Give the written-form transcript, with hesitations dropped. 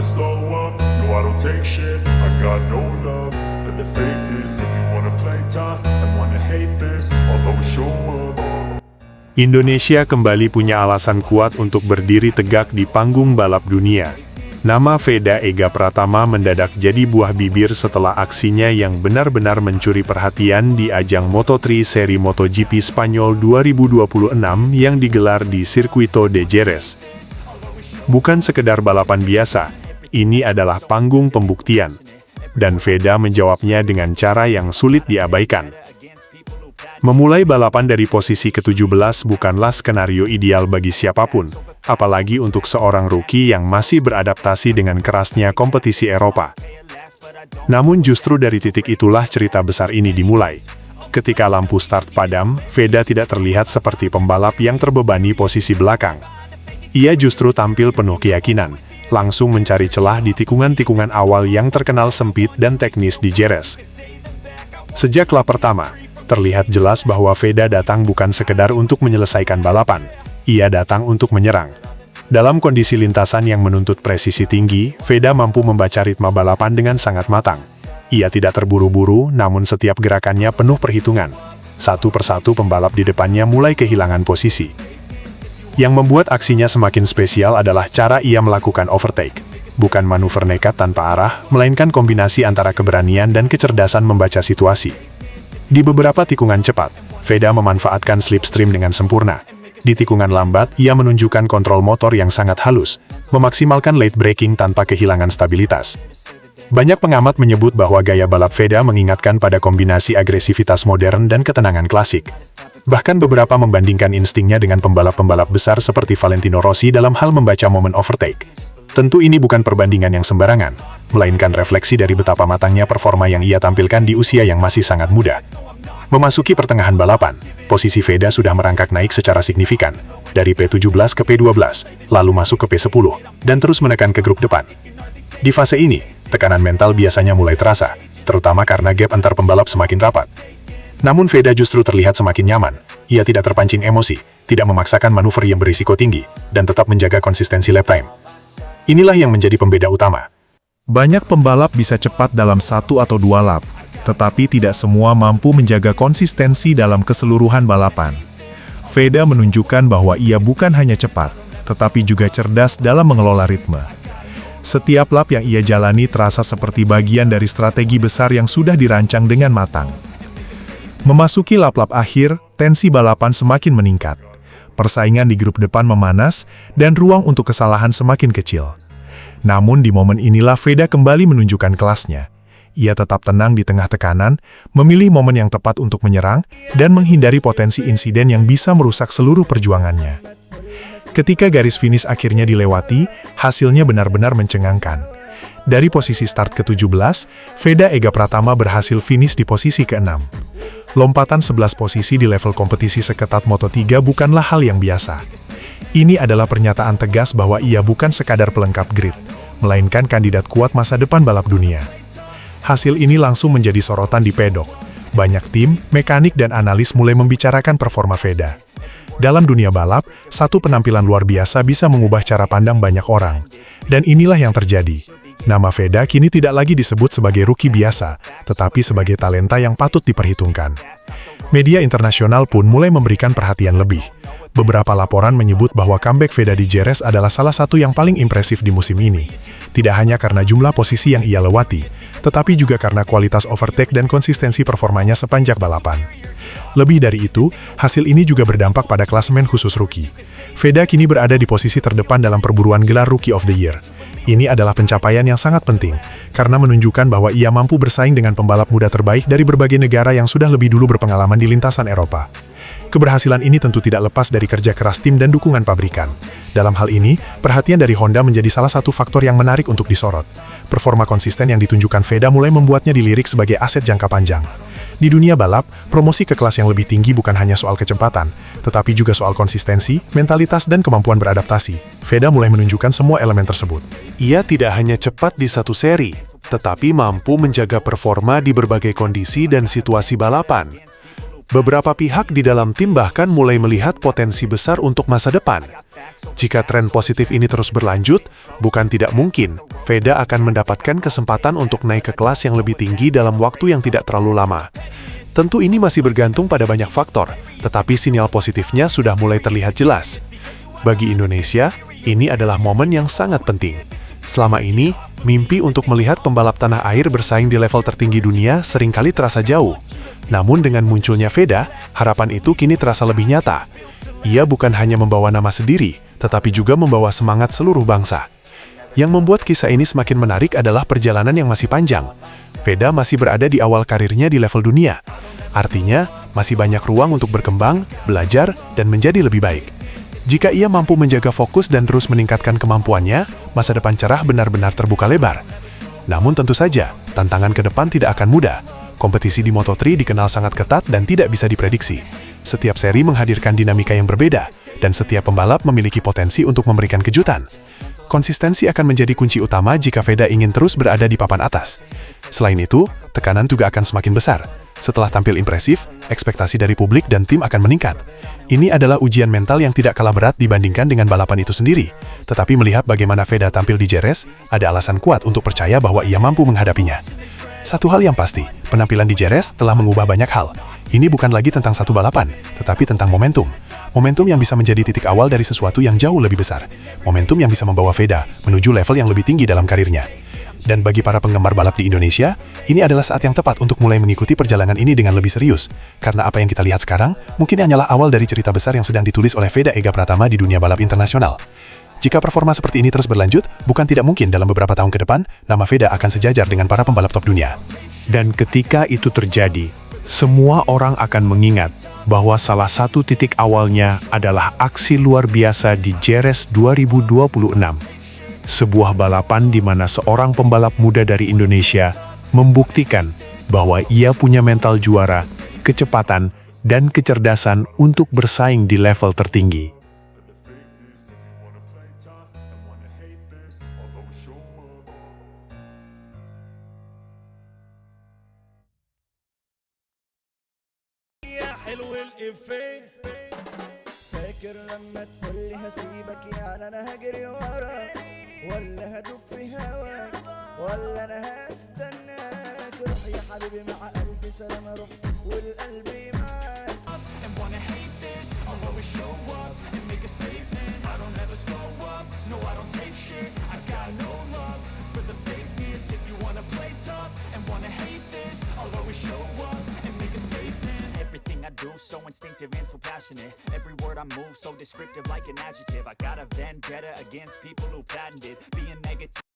never slow up. No, I don't take shit. I got no love for the fakeness. If you wanna play tough and wanna hate this, I'll always show up. Indonesia kembali punya alasan kuat untuk berdiri tegak di panggung balap dunia. Nama Veda Ega Pratama mendadak jadi buah bibir setelah aksinya yang benar-benar mencuri perhatian di ajang Moto3 seri MotoGP Spanyol 2026 yang digelar di Circuito de Jerez. Bukan sekedar balapan biasa, ini adalah panggung pembuktian. Dan Veda menjawabnya dengan cara yang sulit diabaikan. Memulai balapan dari posisi ke-17 bukanlah skenario ideal bagi siapapun, apalagi untuk seorang rookie yang masih beradaptasi dengan kerasnya kompetisi Eropa. Namun justru dari titik itulah cerita besar ini dimulai. Ketika lampu start padam, Veda tidak terlihat seperti pembalap yang terbebani posisi belakang. Ia justru tampil penuh keyakinan, langsung mencari celah di tikungan-tikungan awal yang terkenal sempit dan teknis di Jerez. Sejak lap pertama, terlihat jelas bahwa Veda datang bukan sekedar untuk menyelesaikan balapan, ia datang untuk menyerang. Dalam kondisi lintasan yang menuntut presisi tinggi, Veda mampu membaca ritme balapan dengan sangat matang. Ia tidak terburu-buru, namun setiap gerakannya penuh perhitungan. Satu persatu pembalap di depannya mulai kehilangan posisi. Yang membuat aksinya semakin spesial adalah cara ia melakukan overtake. Bukan manuver nekat tanpa arah, melainkan kombinasi antara keberanian dan kecerdasan membaca situasi. Di beberapa tikungan cepat, Veda memanfaatkan slipstream dengan sempurna. Di tikungan lambat, ia menunjukkan kontrol motor yang sangat halus, memaksimalkan late braking tanpa kehilangan stabilitas. Banyak pengamat menyebut bahwa gaya balap Veda mengingatkan pada kombinasi agresivitas modern dan ketenangan klasik. Bahkan beberapa membandingkan instingnya dengan pembalap-pembalap besar seperti Valentino Rossi dalam hal membaca momen overtake. Tentu ini bukan perbandingan yang sembarangan, melainkan refleksi dari betapa matangnya performa yang ia tampilkan di usia yang masih sangat muda. Memasuki pertengahan balapan, posisi Veda sudah merangkak naik secara signifikan, dari P17 ke P12, lalu masuk ke P10, dan terus menekan ke grup depan. Di fase ini, tekanan mental biasanya mulai terasa, terutama karena gap antar pembalap semakin rapat. Namun Veda justru terlihat semakin nyaman, ia tidak terpancing emosi, tidak memaksakan manuver yang berisiko tinggi, dan tetap menjaga konsistensi lap time. Inilah yang menjadi pembeda utama. Banyak pembalap bisa cepat dalam 1 atau 2 lap, tetapi tidak semua mampu menjaga konsistensi dalam keseluruhan balapan. Veda menunjukkan bahwa ia bukan hanya cepat, tetapi juga cerdas dalam mengelola ritme. Setiap lap yang ia jalani terasa seperti bagian dari strategi besar yang sudah dirancang dengan matang. Memasuki lap-lap akhir, tensi balapan semakin meningkat. Persaingan di grup depan memanas, dan ruang untuk kesalahan semakin kecil. Namun di momen inilah Veda kembali menunjukkan kelasnya. Ia tetap tenang di tengah tekanan, memilih momen yang tepat untuk menyerang, dan menghindari potensi insiden yang bisa merusak seluruh perjuangannya. Ketika garis finish akhirnya dilewati, hasilnya benar-benar mencengangkan. Dari posisi start ke-17, Veda Ega Pratama berhasil finish di posisi ke-6. Lompatan 11 posisi di level kompetisi seketat Moto3 bukanlah hal yang biasa. Ini adalah pernyataan tegas bahwa ia bukan sekadar pelengkap grid, melainkan kandidat kuat masa depan balap dunia. Hasil ini langsung menjadi sorotan di pedok. Banyak tim, mekanik dan analis mulai membicarakan performa Veda. Dalam dunia balap, satu penampilan luar biasa bisa mengubah cara pandang banyak orang. Dan inilah yang terjadi. Nama Veda kini tidak lagi disebut sebagai rookie biasa, tetapi sebagai talenta yang patut diperhitungkan. Media internasional pun mulai memberikan perhatian lebih. Beberapa laporan menyebut bahwa comeback Veda di Jerez adalah salah satu yang paling impresif di musim ini. Tidak hanya karena jumlah posisi yang ia lewati, tetapi juga karena kualitas overtake dan konsistensi performanya sepanjang balapan. Lebih dari itu, hasil ini juga berdampak pada klasemen khusus rookie. Veda kini berada di posisi terdepan dalam perburuan gelar Rookie of the Year. Ini adalah pencapaian yang sangat penting, karena menunjukkan bahwa ia mampu bersaing dengan pembalap muda terbaik dari berbagai negara yang sudah lebih dulu berpengalaman di lintasan Eropa. Keberhasilan ini tentu tidak lepas dari kerja keras tim dan dukungan pabrikan. Dalam hal ini, perhatian dari Honda menjadi salah satu faktor yang menarik untuk disorot. Performa konsisten yang ditunjukkan Veda mulai membuatnya dilirik sebagai aset jangka panjang. Di dunia balap, promosi ke kelas yang lebih tinggi bukan hanya soal kecepatan, tetapi juga soal konsistensi, mentalitas, dan kemampuan beradaptasi. Veda mulai menunjukkan semua elemen tersebut. Ia tidak hanya cepat di satu seri, tetapi mampu menjaga performa di berbagai kondisi dan situasi balapan. Beberapa pihak di dalam tim bahkan mulai melihat potensi besar untuk masa depan. Jika tren positif ini terus berlanjut, bukan tidak mungkin Veda akan mendapatkan kesempatan untuk naik ke kelas yang lebih tinggi dalam waktu yang tidak terlalu lama. Tentu ini masih bergantung pada banyak faktor, tetapi sinyal positifnya sudah mulai terlihat jelas. Bagi Indonesia, ini adalah momen yang sangat penting. Selama ini, mimpi untuk melihat pembalap tanah air bersaing di level tertinggi dunia seringkali terasa jauh. Namun dengan munculnya Veda, harapan itu kini terasa lebih nyata. Ia bukan hanya membawa nama sendiri, tetapi juga membawa semangat seluruh bangsa. Yang membuat kisah ini semakin menarik adalah perjalanan yang masih panjang. Veda masih berada di awal karirnya di level dunia. Artinya, masih banyak ruang untuk berkembang, belajar, dan menjadi lebih baik. Jika ia mampu menjaga fokus dan terus meningkatkan kemampuannya, masa depan cerah benar-benar terbuka lebar. Namun tentu saja, tantangan ke depan tidak akan mudah. Kompetisi di Moto3 dikenal sangat ketat dan tidak bisa diprediksi. Setiap seri menghadirkan dinamika yang berbeda, dan setiap pembalap memiliki potensi untuk memberikan kejutan. Konsistensi akan menjadi kunci utama jika Veda ingin terus berada di papan atas. Selain itu, tekanan juga akan semakin besar. Setelah tampil impresif, ekspektasi dari publik dan tim akan meningkat. Ini adalah ujian mental yang tidak kalah berat dibandingkan dengan balapan itu sendiri. Tetapi melihat bagaimana Veda tampil di Jerez, ada alasan kuat untuk percaya bahwa ia mampu menghadapinya. Satu hal yang pasti, penampilan di Jerez telah mengubah banyak hal. Ini bukan lagi tentang satu balapan, tetapi tentang momentum. Momentum yang bisa menjadi titik awal dari sesuatu yang jauh lebih besar. Momentum yang bisa membawa Veda menuju level yang lebih tinggi dalam karirnya. Dan bagi para penggemar balap di Indonesia, ini adalah saat yang tepat untuk mulai mengikuti perjalanan ini dengan lebih serius. Karena apa yang kita lihat sekarang, mungkin hanyalah awal dari cerita besar yang sedang ditulis oleh Veda Ega Pratama di dunia balap internasional. Jika performa seperti ini terus berlanjut, bukan tidak mungkin dalam beberapa tahun ke depan, nama Veda akan sejajar dengan para pembalap top dunia. Dan ketika itu terjadi, semua orang akan mengingat bahwa salah satu titik awalnya adalah aksi luar biasa di Jerez 2026. Sebuah balapan di mana seorang pembalap muda dari Indonesia membuktikan bahwa ia punya mental juara, kecepatan, dan kecerdasan untuk bersaing di level tertinggi. حلو الإفيه فاكر لما تقولي هسيبك يعني أنا هجري وراك ولا هدوب في هواك ولا أنا هستناك روح يا حبيبي مع ألف سلامة روح والقلب معاك and wanna hate this I'll always show up and make a statement I don't ever slow up no I don't take shit I got no love for the fakeness if you wanna play tough and wanna hate this I'll always show up and make a statement everything I do so instinctive and so passionate every word I move so descriptive like an adjective I got a vendetta against people who patented being negative